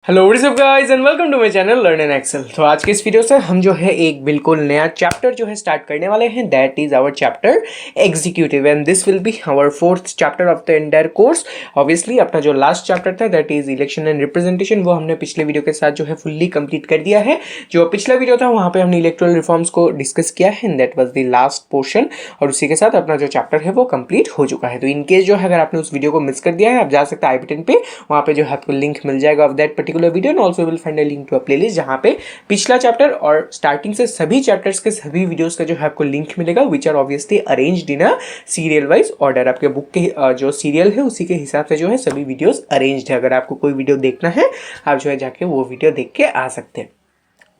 Hello what's up guys and welcome to my channel learn and excel. तो आज के इस वीडियो से हम जो है एक बिल्कुल नया चैप्टर जो है स्टार्ट करने वाले हैं। That is our chapter executive and this will be our fourth chapter of the entire course. Obviously अपना जो लास्ट चैप्टर था that is election and representation, वो हमने पिछले वीडियो के साथ जो है फुल्ली कंप्लीट कर दिया है। जो पिछला वीडियो था वहाँ पे हमने इलेक्टोरल रिफॉर्म्स को डिस्कस किया है and that was the last portion, और उसी के साथ अपना जो चैप्टर है वो कंप्लीट हो चुका है। तो इनकेस जो है अगर आपने उस वीडियो को मिस कर दिया है, आप जा सकते हैं आई बटन पे, वहाँ पे जो है आपको लिंक मिल जाएगा of that particular video and also will find a link to a playlist जहाँ पे पिछला चैप्टर और स्टार्टिंग से सभी चैप्टर्स के सभी वीडियोस का जो है आपको लिंक मिलेगा, which are obviously arranged in a serial wise order. आपके बुक के जो सीरियल है उसी के हिसाब से जो है सभी वीडियोस अरेंज्ड है। अगर आपको कोई वीडियो देखना है आप जो है जाके वो वीडियो देख के आ सकते हैं।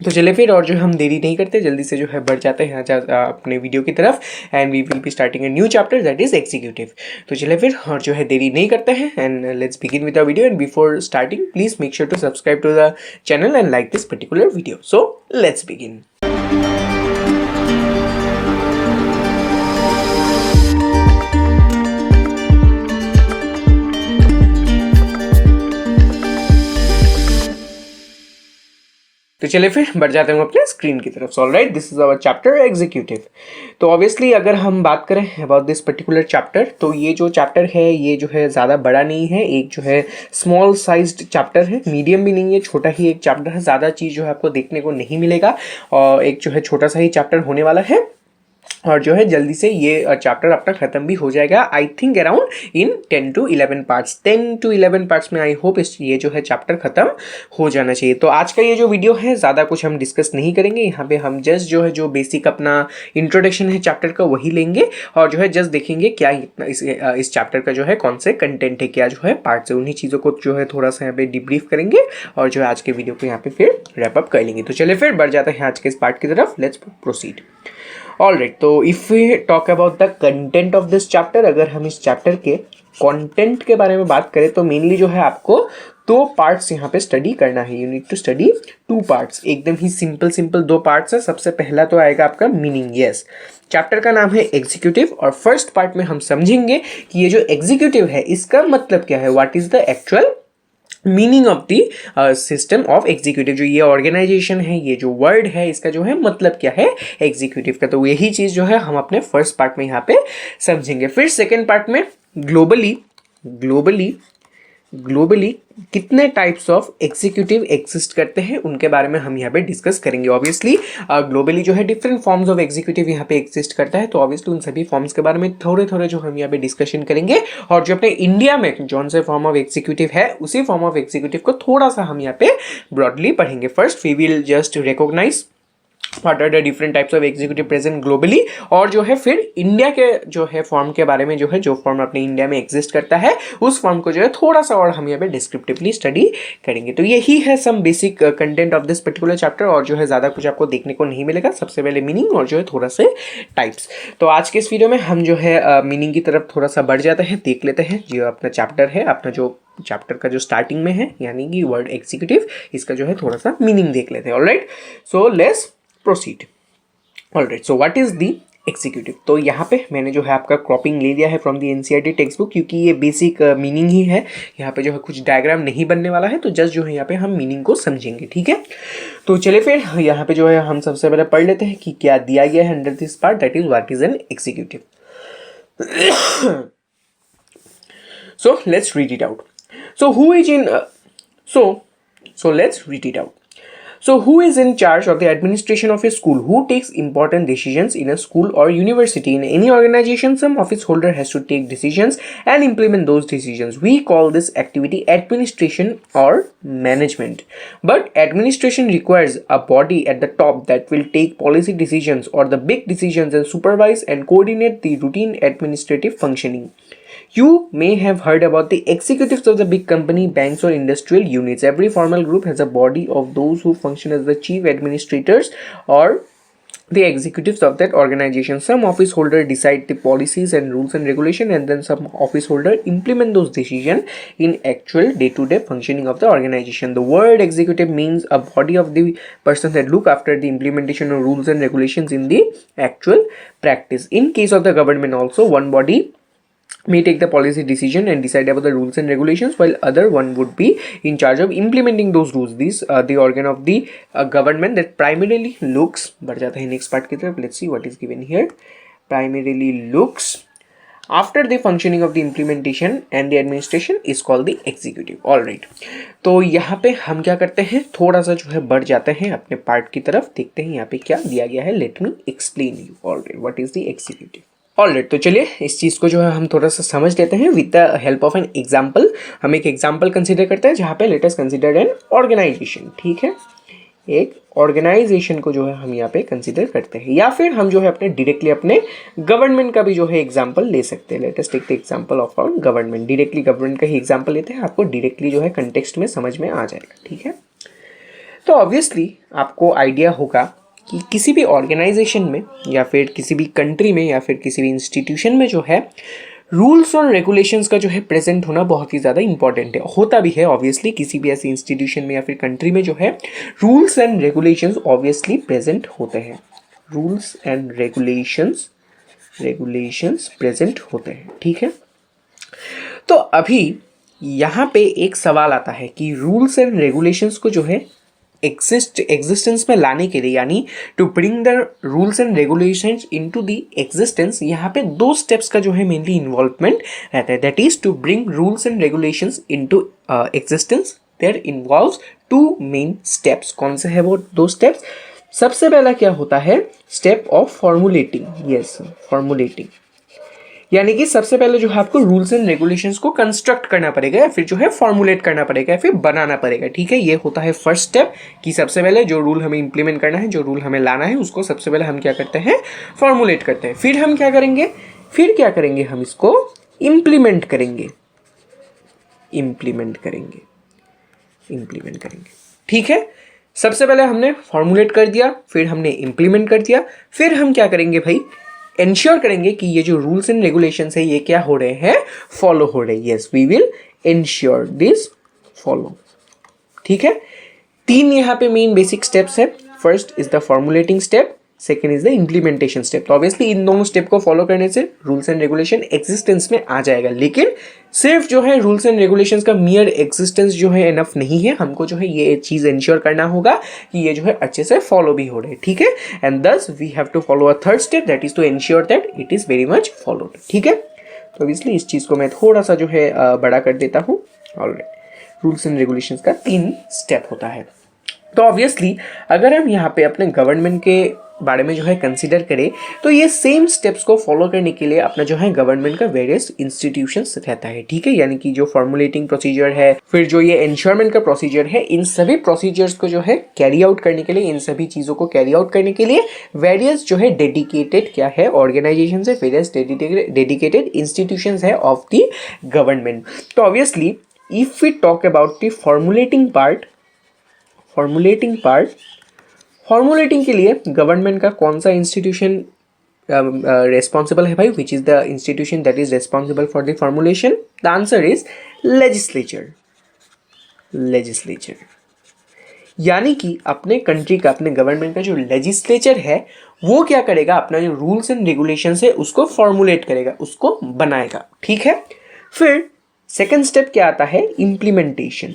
तो चलिए फिर और जो हम देरी नहीं करते, जल्दी से जो है बढ़ जाते हैं अपने वीडियो की तरफ and we will be starting a new chapter that is executive. तो चलिए फिर और जो है देरी नहीं करते हैं and let's begin with the video. And before starting please make sure to subscribe to the channel and like this particular video. So let's begin. तो चलिए फिर बढ़ जाते हैं अपने स्क्रीन की तरफ। All right, this is our chapter executive. तो ऑब्वियसली अगर हम बात करें अबाउट दिस पर्टिकुलर चैप्टर, तो ये जो चैप्टर है ये जो है ज़्यादा बड़ा नहीं है, एक जो है स्मॉल साइज्ड चैप्टर है, मीडियम भी नहीं है, छोटा ही एक चैप्टर है। ज़्यादा चीज़ जो है आपको देखने को नहीं मिलेगा और एक जो है छोटा सा ही चैप्टर होने वाला है और जो है जल्दी से ये चैप्टर अपना खत्म भी हो जाएगा। I think around in 10 to 11 parts, 10 to 11 parts में आई होप ये जो है चैप्टर खत्म हो जाना चाहिए। तो आज का ये जो वीडियो है ज़्यादा कुछ हम डिस्कस नहीं करेंगे, यहाँ पे हम जस्ट जो है जो बेसिक अपना इंट्रोडक्शन है चैप्टर का वही लेंगे और जो है जस्ट देखेंगे क्या इस चैप्टर का जो है कौन से कंटेंट है, क्या जो है पार्ट्स है, उन्हीं चीज़ों को जो है थोड़ा सा यहाँ पे डिब्रीफ करेंगे और जो है आज के वीडियो को यहाँ पे फिर रैप अप कर लेंगे। तो चलिए फिर बढ़ जाते हैं आज के इस पार्ट की तरफ। Let's proceed. ऑलराइट, तो if we talk about the content of this chapter, अगर हम इस चैप्टर के कंटेंट के बारे में बात करें तो मेनली जो है आपको दो पार्ट्स यहाँ पे स्टडी करना है। You need to study two parts, एकदम ही सिंपल दो पार्ट्स है। सबसे पहला तो आएगा आपका मीनिंग। यस, चैप्टर का नाम है एग्जीक्यूटिव और फर्स्ट पार्ट में हम समझेंगे कि ये जो एग्जीक्यूटिव है इसका मतलब क्या है, what is the actual meaning of the system of executive. जो ये ऑर्गेनाइजेशन है, ये जो वर्ड है, इसका जो है मतलब क्या है एग्जीक्यूटिव का। तो यही चीज़ जो है हम अपने फर्स्ट पार्ट में यहाँ पे समझेंगे। फिर सेकेंड पार्ट में ग्लोबली कितने टाइप्स ऑफ एग्जीक्यूटिव एग्जिस्ट करते हैं उनके बारे में हम यहाँ पे डिस्कस करेंगे। ऑब्वियसली ग्लोबली जो है डिफरेंट फॉर्म्स ऑफ एग्जीक्यूटिव यहाँ पे एग्जिस्ट करता है, तो ऑब्वियसली उन सभी फॉर्म्स के बारे में थोड़े जो हम यहाँ पे डिस्कशन करेंगे। और जो अपने इंडिया में जौन से फॉर्म ऑफ एग्जीक्यूटिव है उसी फॉर्म ऑफ एग्जीक्यूटिव को थोड़ा सा हम यहाँ पे ब्रॉडली पढ़ेंगे। First we will just recognise what are the different types of executive present globally, और जो है फिर इंडिया के जो है फॉर्म के बारे में जो है जो फॉर्म अपने इंडिया में एग्जिस्ट करता है उस फॉर्म को जो है थोड़ा सा और हम यहाँ पे डिस्क्रिप्टिवली स्टडी करेंगे। तो यही है some basic content of this particular chapter और जो है ज़्यादा कुछ आपको देखने को नहीं मिलेगा। सबसे पहले मीनिंग और जो है थोड़ा से टाइप्स। तो आज के इस वीडियो में हम जो है मीनिंग की तरफ थोड़ा सा बढ़ जाते हैं, देख लेते हैं जो अपना चैप्टर है, अपना जो चैप्टर का जो स्टार्टिंग में है यानी कि वर्ड एग्जीक्यूटिव, इसका जो है थोड़ा सा मीनिंग देख लेते हैं। Alright, so let's proceed. Alright, so what is the executive. तो यहाँ पे मैंने जो है आपका क्रॉपिंग ले लिया है from the NCERT text book, क्योंकि ये बेसिक मीनिंग ही है। यहाँ पे जो है कुछ डायग्राम नहीं बनने वाला है, तो जस्ट जो है यहाँ पे हम मीनिंग को समझेंगे, ठीक है। तो चलिए फिर यहाँ पे जो है हम सबसे पहले पढ़ लेते हैं कि क्या दिया गया है under this part, that is what is an executive. So let's read it out. So who is in so let's read it out. So who is in charge of the administration of a school? Who takes important decisions in a school or university? In any organization, some office holder has to take decisions and implement those decisions. We call this activity administration or management. But administration requires a body at the top that will take policy decisions or the big decisions and supervise and coordinate the routine administrative functioning. You may have heard about the executives of the big company, banks or industrial units. Every formal group has a body of those who function as the chief administrators or the executives of that organization. Some office holder decide the policies and rules and regulation, and then some office holder implement those decisions in actual day-to-day functioning of the organization. The word executive means a body of the person that look after the implementation of rules and regulations in the actual practice. In case of the government also, one body may take the policy decision and decide about the rules and regulations, while other one would be in charge of implementing those rules. These the organ of the government that primarily looks, बढ़ जाता है next part की तरफ. Let's see what is given here. Primarily looks after the functioning of the implementation and the administration is called the executive. All right. तो यहाँ पे हम क्या करते हैं, थोड़ा सा जो है बढ़ जाते हैं अपने पार्ट की तरफ, देखते हैं यहाँ पे क्या दिया गया है. Let me explain you. All right, what is the executive. All right, तो चलिए इस चीज़ को जो है हम थोड़ा सा समझ लेते हैं with the help of an example. हम एक एग्जाम्पल कंसिडर करते हैं जहाँ पे let us consider an organisation. ठीक है, एक ऑर्गेनाइजेशन को जो है हम यहाँ पे कंसिडर करते हैं, या फिर हम जो है अपने डायरेक्टली अपने गवर्नमेंट का भी जो है एग्जांपल ले सकते हैं. Let us take the example of our government. Directly government का ही एग्जांपल लेते हैं, आपको डायरेक्टली जो है कंटेक्स्ट में समझ में आ जाएगा. ठीक है, तो ऑब्वियसली आपको आइडिया होगा कि किसी भी ऑर्गेनाइजेशन में या फिर किसी भी कंट्री में या फिर किसी भी इंस्टीट्यूशन में जो है रूल्स और रेगुलेशंस का जो है प्रेजेंट होना बहुत ही ज़्यादा इंपॉर्टेंट है. होता भी है ऑब्वियसली, किसी भी ऐसी इंस्टीट्यूशन में या फिर कंट्री में जो है rules and regulations obviously present होते हैं. रूल्स एंड रेगुलेशंस प्रेजेंट होते हैं. ठीक है, तो अभी यहाँ पे एक सवाल आता है कि रूल्स एंड रेगुलेशंस को जो है एग्जिस्टेंस में लाने के लिए, यानी to bring the rules and regulations into the existence, यहाँ पे दो स्टेप्स का जो है मेनली इन्वॉल्वमेंट रहता है. That is to bring rules and regulations into existence. There involves two main steps. कौन से है वो दो स्टेप्स? सबसे पहला क्या होता है, step of formulating. Yes, formulating, यानी कि सबसे पहले जो है आपको रूल्स एंड रेगुलेशंस को कंस्ट्रक्ट करना पड़ेगा या फिर जो है फॉर्मुलेट करना पड़ेगा या फिर बनाना पड़ेगा. ठीक है, ये होता है फर्स्ट स्टेप कि सबसे पहले जो रूल हमें इंप्लीमेंट करना है, जो रूल हमें लाना है, उसको सबसे पहले हम क्या करते हैं, फॉर्मुलेट करते हैं. फिर हम क्या करेंगे, हम इसको इम्प्लीमेंट करेंगे. ठीक है, सबसे पहले हमने फॉर्मुलेट कर दिया, फिर हमने इम्प्लीमेंट कर दिया, फिर हम क्या करेंगे भाई, इंश्योर करेंगे कि ये जो रूल्स एंड रेगुलेशंस है ये क्या हो रहे हैं, फॉलो हो रहे हैं. Yes, we will ensure this follow. ठीक है, तीन यहाँ पे मेन बेसिक स्टेप्स है. First is the formulating step, second is the implementation step. तो ऑब्वियसली इन दोनों स्टेप को फॉलो करने से रूल्स एंड रेगुलेशन एग्जिस्टेंस में आ जाएगा. लेकिन सिर्फ जो है रूल्स एंड रेगुलेशंस का मियर एग्जिस्टेंस जो है इनफ नहीं है, हमको जो है ये चीज इंश्योर करना होगा कि ये जो है अच्छे से फॉलो भी हो रहे हैं. ठीक है, and thus we have to follow a third step, that is to ensure that it is very much followed. ठीक है, तो ऑब्वियसली इस चीज को मैं थोड़ा सा जो है बड़ा कर देता हूँ. ऑलराइट, रूल्स एंड रेगुलेशंस का 3 स्टेप होता है. तो ऑब्वियसली अगर हम यहाँ पे अपने गवर्नमेंट के बारे में जो है कंसीडर करें तो ये सेम स्टेप्स को फॉलो करने के लिए अपना जो है गवर्नमेंट का वेरियस इंस्टीट्यूशंस रहता है. ठीक है, यानी कि जो फॉर्मुलेटिंग प्रोसीजर है, फिर जो ये इंश्योरमेंट का प्रोसीजर है, इन सभी प्रोसीजर्स को जो है कैरी आउट करने के लिए, इन सभी चीज़ों को कैरी आउट करने के लिए वेरियस जो है डेडिकेटेड क्या है ऑर्गेनाइजेशन है, वेरियस डेडिकेटेड इंस्टीट्यूशंस है ऑफ द गवर्नमेंट. तो obviously if we talk about the formulating के लिए गवर्नमेंट का कौन सा इंस्टीट्यूशन रेस्पॉन्सिबल है भाई, which is the institution that is responsible for the formulation? The answer is legislature. यानी कि अपने कंट्री का, अपने गवर्नमेंट का जो लेजिस्लेचर है वो क्या करेगा, अपना जो रूल्स एंड रेगुलेशन है उसको फॉर्मुलेट करेगा, उसको बनाएगा. ठीक है, फिर सेकेंड स्टेप क्या आता है, इम्प्लीमेंटेशन.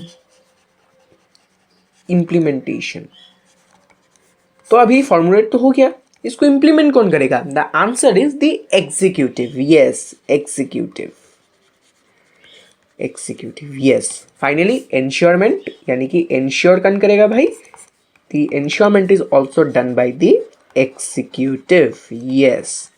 तो अभी फॉर्मुलेट तो हो गया, इसको इंप्लीमेंट कौन करेगा? The answer is the executive. Yes, executive. Yes, finally ensurement, यानी कि एंश्योर कौन करेगा भाई? The ensurement is also done by the executive. Yes,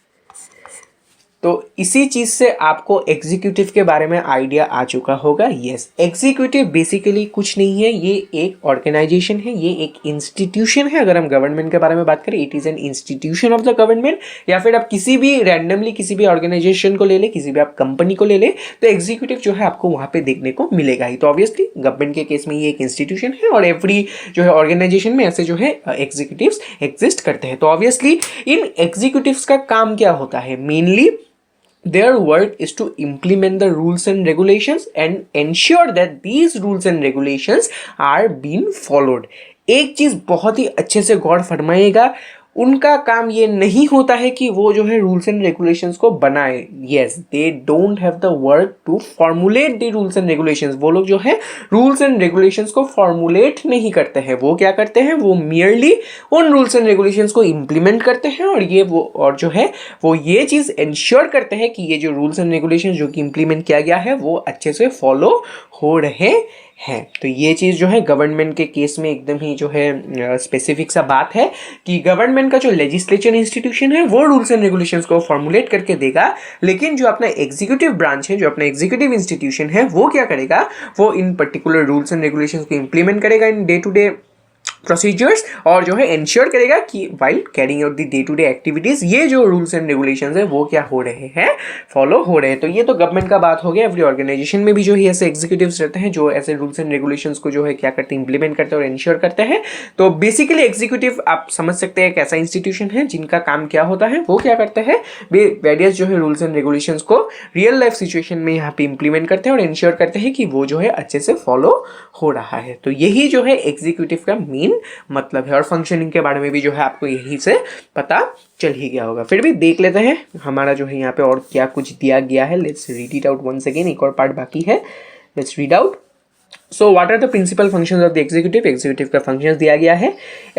तो इसी चीज से आपको एग्जीक्यूटिव के बारे में आइडिया आ चुका होगा. यस, एग्जीक्यूटिव बेसिकली कुछ नहीं है, ये एक ऑर्गेनाइजेशन है, ये एक इंस्टीट्यूशन है. अगर हम गवर्नमेंट के बारे में बात करें, it is an institution of the government. या फिर आप किसी भी रैंडमली किसी भी ऑर्गेनाइजेशन को ले ले, किसी भी आप कंपनी को ले ले, तो एग्जीक्यूटिव जो है आपको वहां पे देखने को मिलेगा ही. तो ऑब्वियसली गवर्नमेंट के केस में ये एक इंस्टीट्यूशन है और एवरी जो है ऑर्गेनाइजेशन में ऐसे जो है एग्जीक्यूटिव्स एग्जिस्ट करते हैं. तो ऑब्वियसली इन एग्जीक्यूटिव्स का काम क्या होता है? Mainly their work is to implement the rules and regulations and ensure that these rules and regulations are being followed. एक चीज बहुत ही अच्छे से गौर फरमाइएगा, उनका काम ये नहीं होता है कि वो जो है रूल्स एंड रेगुलेशंस को बनाए. Yes, they don't have the work to formulate the rules and regulations. वो लोग जो है रूल्स एंड रेगुलेशंस को फॉर्मुलेट नहीं करते हैं. वो क्या करते हैं, वो मियरली उन रूल्स एंड रेगुलेशंस को इंप्लीमेंट करते हैं और जो है वो ये चीज़ इंश्योर करते हैं कि ये जो रूल्स एंड रेगुलेशंस जो कि इंप्लीमेंट किया गया है वो अच्छे से फॉलो हो रहे हैं. तो ये चीज़ जो है गवर्नमेंट के केस में एकदम ही जो है स्पेसिफिक सा बात है कि गवर्नमेंट का जो लेजिस्लेचर इंस्टीट्यूशन है वो रूल्स एंड रेगुलेशंस को फॉर्मुलेट करके देगा, लेकिन जो अपना एग्जीक्यूटिव ब्रांच है, जो अपना एग्जीक्यूटिव इंस्टीट्यूशन है, वो क्या करेगा, वो इन पर्टिकुलर रूल्स एंड रेगुलेशंस को इंप्लीमेंट करेगा in day to day procedures और जो है इंश्योर करेगा कि while carrying out the day to day activities ये जो रूल्स एंड रेगुलेशंस है वो क्या हो रहे हैं, फॉलो हो रहे हैं. तो ये तो गवर्नमेंट का बात हो गया. एवरी ऑर्गेनाइजेशन में भी जो है ऐसे एग्जीक्यूटिव्स रहते हैं जो ऐसे रूल्स एंड रेगुलेशंस को जो है क्या करते हैं, इंप्लीमेंट करते हैं और इंश्योर करते हैं. तो बेसिकली एग्जीक्यूटिव आप समझ सकते हैं एक ऐसा इंस्टीट्यूशन है जिनका काम क्या होता है, वो क्या करते हैं, वेरियस जो है रूल्स एंड रेगुलेशंस को रियल लाइफ सिचुएशन में यहाँ पे इंप्लीमेंट करते हैं और इंश्योर करते हैं कि वो जो है अच्छे से फॉलो हो रहा है. तो यही जो है एग्जीक्यूटिव का मेन मतलब है और फंक्शनिंग के बारे में भी जो है आपको यही से पता चल ही गया होगा. फिर भी देख लेते हैं हमारा जो है यहाँ पे और क्या कुछ दिया गया है. Let's read it out once again. एक और पार्ट बाकी है, let's read out. So what are the principal functions of the executive? Executive का functions दिया गया है.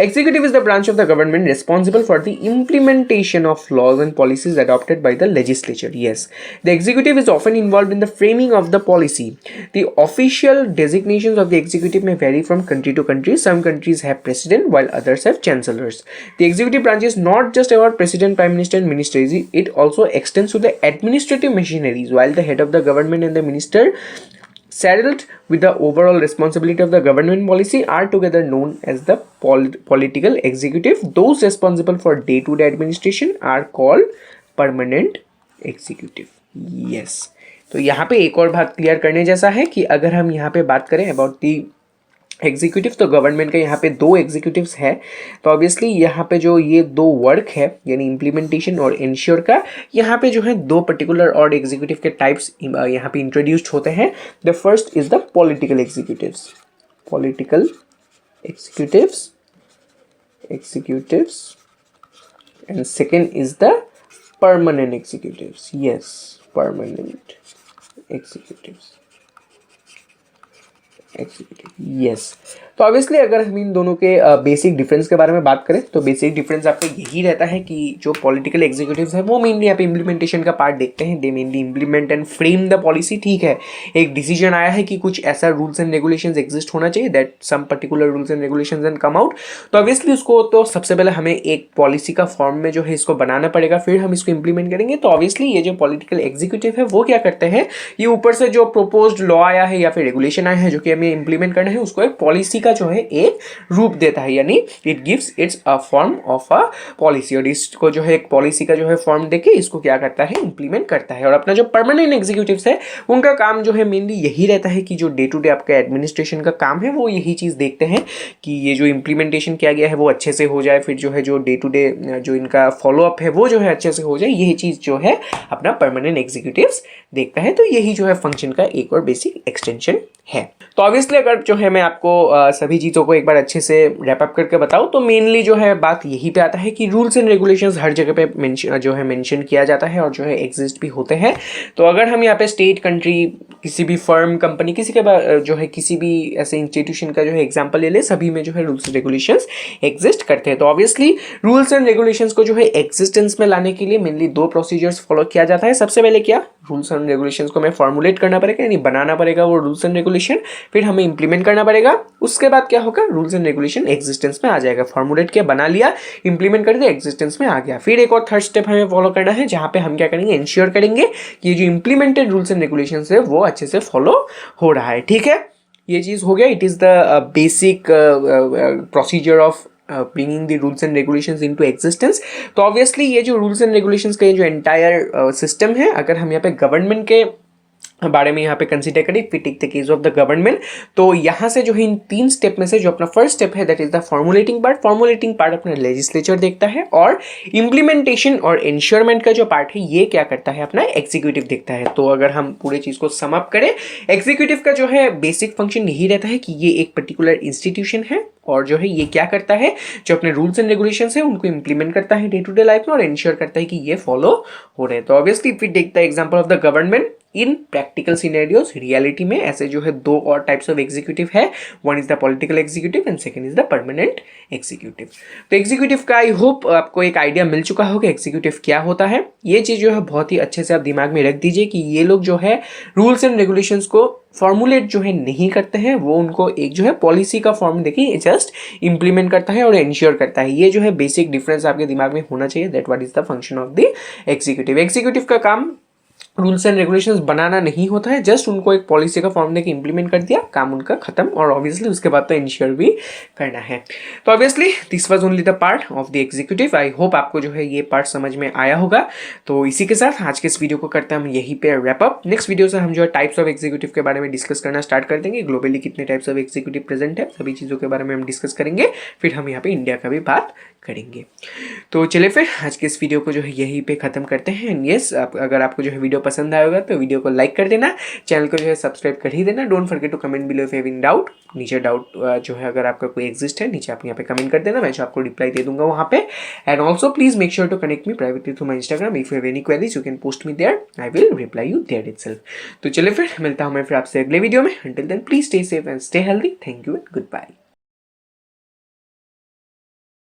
Executive is the branch of the government responsible for the implementation of laws and policies adopted by the legislature. Yes, the executive is often involved in the framing of the policy. The official designations of the executive may vary from country to country. Some countries have president while others have chancellors. The executive branch is not just about president, prime minister and ministers. It also extends to the administrative machineries, while the head of the government and the minister saddled with the overall responsibility of the government policy are together known as the political executive. Those responsible for day-to-day administration are called permanent executive. Yes. तो यहाँ पे एक और बात clear करने जैसा है कि अगर हम यहाँ पे बात करें अबाउट दी एग्जीक्यूटिव, तो गवर्नमेंट का यहाँ पे दो एग्जीक्यूटिव्स है. तो ऑब्वियसली यहाँ पे जो ये दो वर्क है यानी इम्प्लीमेंटेशन और इंश्योर का, यहाँ पे जो है दो पर्टिकुलर और एग्जीक्यूटिव के टाइप्स यहाँ पे इंट्रोड्यूस्ड होते हैं. The first is the political executives. Political executives and second is the permanent executives. Yes, permanent executives. Yes. तो ऑब्वियसली अगर हम इन दोनों के बेसिक डिफरेंस के बारे में बात करें तो बेसिक डिफरेंस आपका यही रहता है कि जो पॉलिटिकल एग्जीक्यूटिव्स हैं वो मेनली यहाँ पे इम्प्लीमेंटेशन का पार्ट देखते हैं. दे mainly implement and frame the policy. ठीक है, एक डिसीजन आया है कि कुछ ऐसा रूल्स एंड रेगुलेशंस एग्जिस्ट होना चाहिए, that some particular rules and regulations and come out. तो ऑब्वियसली उसको तो सबसे पहले हमें एक पॉलिसी का फॉर्म में जो है इसको बनाना पड़ेगा, फिर हम इसको इम्प्लीमेंट करेंगे. तो ऑब्वियसली ये जो पॉलिटिकल एग्जीक्यूटिव है वो क्या करते हैं, ये ऊपर से जो प्रोपोज्ड लॉ आया है या फिर रेगुलेशन आया है जो कि हमें इंप्लीमेंट करना है, उसको एक पॉलिसी का जो है एक रूप देता है, यानी it gives it's a form of a policy. और इसको जो है एक पॉलिसी का जो है फॉर्म देके इसको क्या करता है, इंप्लीमेंट करता है. और अपना जो परमानेंट एग्जीक्यूटिव्स है उनका काम जो है मेनली यही रहता है कि जो डे टू डे आपका एडमिनिस्ट्रेशन का काम है वो यही चीज़ देखते हैं कि ये जो इंप्लीमेंटेशन किया गया है वो अच्छे से हो जाए, फिर जो है जो डे टू डे जो इनका फॉलोअप है वो जो है अच्छे से हो जाए. यही चीज़ जो है अपना परमानेंट एग्जीक्यूटिव्स देखता है. तो यही जो है फंक्शन का एक और बेसिक एक्सटेंशन है. तो ऑब्वियसली अगर जो है मैं आपको सभी चीज़ों को एक बार अच्छे से रैप अप करके बताऊँ तो मेनली जो है बात यही पे आता है कि रूल्स एंड रेगुलेशंस हर जगह पे मेंशन किया जाता है और जो है एग्जिस्ट भी होते हैं. तो अगर हम यहाँ पे स्टेट, कंट्री, किसी भी फर्म, कंपनी, किसी के जो है किसी भी ऐसे इंस्टीट्यूशन का जो है एग्जाम्पल ले ले, सभी में जो है रूल्स एंड रेगुलेशंस एग्जिस्ट करते हैं. तो ऑब्वियसली रूल्स एंड रेगुलेशंस को जो है एग्जिस्टेंस में लाने के लिए मेनली दो प्रोसीजर्स फॉलो किया जाता है. सबसे पहले क्या, रूल्स एंड रेगुलेशंस को हमें फॉर्मुलेट करना पड़ेगा, यानी बनाना पड़ेगा वो रूल्स एंड रेगुलेशन, फिर हमें इंप्लीमेंट करना पड़ेगा. उसके बाद क्या होगा, रूल्स एंड रेगुलेशन एग्जिस्टेंस में आ जाएगा. फॉर्मुलेट किया, बना लिया, इंप्लीमेंट कर दिया, एग्जिस्टेंस में आ गया. फिर एक और थर्ड स्टेप हमें फॉलो करना है जहां पे हम क्या करेंगे, इंश्योर करेंगे कि ये जो इंप्लीमेंटेड रूल्स एंड रेगुलेशंस है वो अच्छे से फॉलो हो रहा है. ठीक है, ये चीज हो गया. It is the basic procedure of bringing the rules and regulations into existence. तो obviously ये जो rules and regulations का ये जो entire system है, अगर हम यहाँ पे गवर्नमेंट के बारे में यहाँ पे कंसीडर करें, if we take the case of the government, तो यहाँ से जो है इन तीन स्टेप में से जो अपना फर्स्ट स्टेप है that is the formulating part. Formulating part अपना लेजिस्लेचर देखता है और इम्प्लीमेंटेशन और इंश्योरमेंट का जो पार्ट है ये क्या करता है, अपना एग्जीक्यूटिव देखता है. तो अगर हम पूरे चीज को सम अप करें, एग्जीक्यूटिव का जो है बेसिक फंक्शन यही रहता है कि ये एक पर्टिकुलर इंस्टीट्यूशन है और जो है ये क्या करता है, जो अपने रूल्स एंड रेगुलेशंस है उनको इंप्लीमेंट करता है डे टू डे लाइफ में और इंश्योर करता है कि ये फॉलो हो रहे हैं। तो obviously if we take the example of the government in practical scenarios, reality में ऐसे जो है दो और टाइप्स ऑफ एग्जीक्यूटिव है, one is the political executive and second is the permanent executive. तो एग्जीक्यूटिव का आई होप आपको एक आइडिया मिल चुका होगा एग्जीक्यूटिव क्या होता है। ये चीज जो है बहुत ही अच्छे से आप दिमाग में रख दीजिए कि ये लोग जो है रूल्स एंड रेगुलेशंस को फॉर्मुलेट जो है नहीं करते हैं, वो उनको एक जो है पॉलिसी का फॉर्म देखिए जस्ट इंप्लीमेंट करता है और इंश्योर करता है। ये जो है बेसिक डिफरेंस आपके दिमाग में होना चाहिए, that what is the function of the executive. Executive का काम रूल्स एंड रेगुलेशंस बनाना नहीं होता है, जस्ट उनको एक पॉलिसी का फॉर्म देके इंप्लीमेंट कर दिया, काम उनका खत्म। और ऑब्वियसली उसके बाद तो इंश्योर भी करना है। तो obviously this was only the part of the executive. I hope आपको जो है ये पार्ट समझ में आया होगा। तो इसी के साथ आज के इस वीडियो को करते हैं हम यहीं पे रैप अप। नेक्स्ट वीडियो से हम जो है टाइप्स ऑफ एग्जीक्यूटिव के बारे में डिस्कस करना स्टार्ट कर देंगे। ग्लोबली कितने टाइप्स ऑफ एग्जीक्यूटिव प्रेजेंट है, सभी चीज़ों के बारे में हम डिस्कस करेंगे। फिर हम यहाँ पे इंडिया का भी बात करेंगे। तो चलिए फिर आज के इस वीडियो को जो है यहीं पे खत्म करते हैं। एंड यस, अगर आपको जो है वीडियो पसंद आया होगा तो वीडियो को लाइक कर देना, चैनल को जो है सब्सक्राइब कर ही देना। Don't forget to comment below if you have any doubt. नीचे डाउट जो है अगर आपका कोई एग्जिस्ट है, नीचे आप यहाँ पे कमेंट कर देना, मैं जो आपको रिप्लाई दे दूंगा वहाँ पे। And also please make sure to connect me privately through my Instagram. If you have any queries you can post me there, I will reply you there itself. तो चलिए फिर मिलता हूँ मैं फिर आपसे अगले वीडियो में। Until then please stay safe and stay healthy. Thank you and good bye.